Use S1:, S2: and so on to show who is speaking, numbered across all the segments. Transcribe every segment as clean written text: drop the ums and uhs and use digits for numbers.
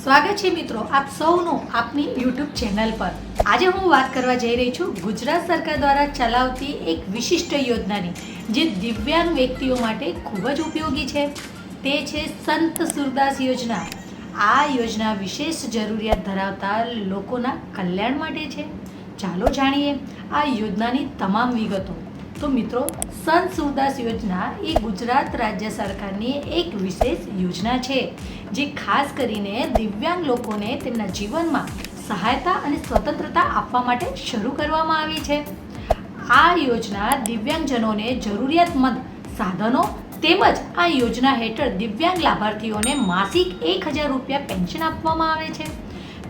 S1: સ્વાગત છે મિત્રો આપ સૌનું આપની યુટ્યુબ ચેનલ પર। આજે હું વાત કરવા જઈ રહી છું ગુજરાત સરકાર દ્વારા ચલાવતી એક વિશિષ્ટ યોજનાની જે દિવ્યાંગ વ્યક્તિઓ માટે ખૂબ જ ઉપયોગી છે। તે છે સંત સુરદાસ યોજના। આ યોજના વિશેષ જરૂરિયાત ધરાવતા લોકોના કલ્યાણ માટે છે। ચાલો જાણીએ આ યોજનાની તમામ વિગતો। તો મિત્રો, સંત સુરદાસ યોજના એ ગુજરાત રાજ્ય સરકારની એક વિશેષ યોજના છે જે ખાસ કરીને દિવ્યાંગ લોકોને તેમના જીવનમાં સહાયતા અને સ્વતંત્રતા આપવા માટે શરૂ કરવામાં આવી છે। આ યોજના દિવ્યાંગજનોને જરૂરિયાતમંદ સાધનો તેમજ આ યોજના હેઠળ દિવ્યાંગ લાભાર્થીઓને માસિક 1000 રૂપિયા પેન્શન આપવામાં આવે છે।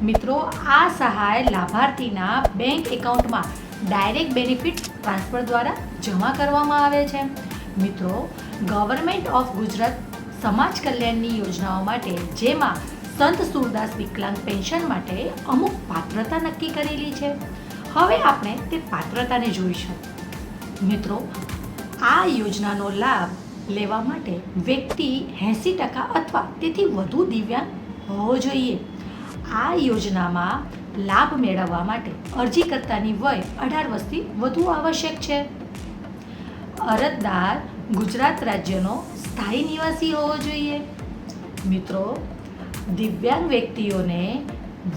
S1: મિત્રો, આ સહાય લાભાર્થીના બેંક એકાઉન્ટમાં ડાયરેક્ટ બેનિફિટ ટ્રાન્સફર દ્વારા જમા કરવામાં આવે છે। મિત્રો, ગવર્મેન્ટ ઓફ ગુજરાત સમાજ કલ્યાણની યોજનાઓ માટે જેમાં સંત સુરદાસ વિકલાંગ પેન્શન માટે અમુક પાત્રતા નક્કી કરેલી છે। હવે આપણે તે પાત્રતાને જોઈશું। મિત્રો, આ યોજનાનો લાભ લેવા માટે વ્યક્તિ 80% અથવા તેથી વધુ દિવ્યાંગ હોવો જોઈએ। આ યોજનામાં લાભ મેળવવા માટે અરજીકર્તાની વય 18 વર્ષથી વધુ આવશ્યક છે। અરજદાર ગુજરાત રાજ્યનો સ્થાયી નિવાસી હોવો જોઈએ। મિત્રો, દિવ્યાંગ વ્યક્તિઓને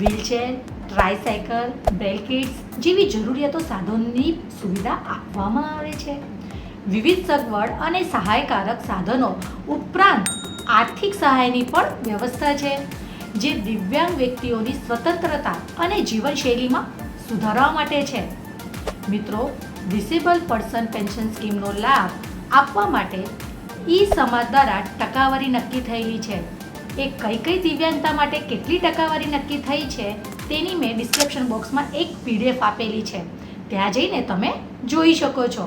S1: વ્હીલચેર, ટ્રાયસાયકલ, બ્રેલ કિટ્સ જેવી જરૂરિયાતો સાધનોની સુવિધા આપવામાં આવે છે। વિવિધ સગવડ અને સહાયકારક સાધનો ઉપરાંત આર્થિક સહાયની પણ વ્યવસ્થા છે જે દિવ્યાંગ વ્યક્તિઓની સ્વતંત્રતા અને જીવનશૈલીમાં સુધારવા માટે છે। મિત્રો, ડિસેબલ પર્સન પેન્શન સ્કીમનો લાભ આપવા માટે સમાજ દ્વારા ટકાવારી નક્કી થયેલી છે। એ કઈ દિવ્યાંગતા માટે કેટલી ટકાવારી નક્કી થઈ છે તેની મેં ડિસ્ક્રિપ્શન બોક્સમાં એક PDF આપેલી છે, ત્યાં જઈને તમે જોઈ શકો છો।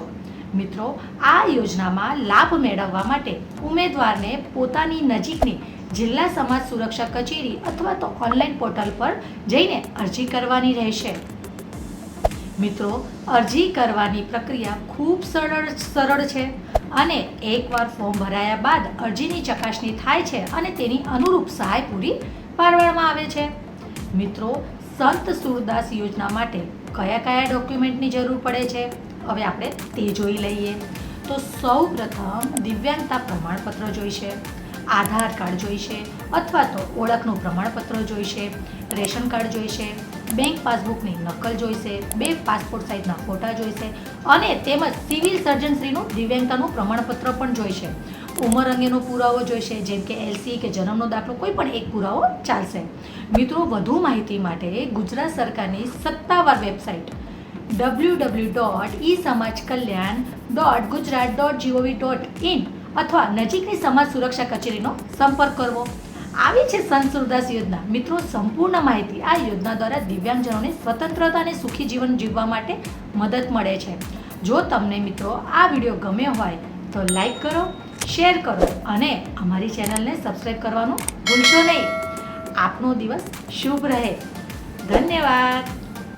S1: મિત્રો, આ યોજનામાં લાભ મેળવવા માટે ઉમેદવારને પોતાની નજીકની જિલ્લા સમાજ સુરક્ષા કચેરી અથવા તો ઓનલાઈન પોર્ટલ પર જઈને અરજી કરવાની રહેશે। મિત્રો, અરજી કરવાની પ્રક્રિયા ખૂબ સરળ છે અને એકવાર ફોર્મ ભરાયા બાદ અરજીની ચકાસણી થાય છે અને તેની અનુરૂપ સહાય પૂરી પાડવામાં આવે છે। મિત્રો, સંત સુરદાસ યોજના માટે કયા ડોક્યુમેન્ટની જરૂર પડે છે હવે આપણે તે જોઈ લઈએ। તો સૌ પ્રથમ દિવ્યાંગતા પ્રમાણપત્ર જોઈશે, આધાર કાર્ડ જોઈશે અથવા તો ઓળખનું પ્રમાણપત્ર જોઈશે, રેશન કાર્ડ જોઈશે, બેંક પાસબુકની નકલ જોઈશે, 2 પાસપોર્ટ સાઇઝના ફોટા જોઈશે અને તેમજ સિવિલ સર્જનશ્રીનું દિવ્યાંગતાનું પ્રમાણપત્ર પણ જોઈશે। ઉંમર અંગેનો પુરાવો જોઈશે જેમ કે LC કે જન્મનો દાખલો, કોઈ પણ એક પુરાવો ચાલશે। મિત્રો, વધુ માહિતી માટે ગુજરાત સરકારની સત્તાવાર વેબસાઇટ www.esamajkalyan.gujarat.gov.in અથવા નજીકની સમાજ સુરક્ષા કચેરીનો સંપર્ક કરવો। આવી છે સંત સુરદાસ યોજના। મિત્રો, સંપૂર્ણ માહિતી આ યોજના દ્વારા દિવ્યાંગજનોને સ્વતંત્રતા અને સુખી જીવન જીવવા માટે મદદ મળે છે। જો તમને મિત્રો આ વિડીયો ગમ્યો હોય તો લાઈક કરો, શેર કરો અને અમારી ચેનલને સબસ્ક્રાઈબ કરવાનું ભૂલશો નહીં। આપનો દિવસ શુભ રહે। ધન્યવાદ।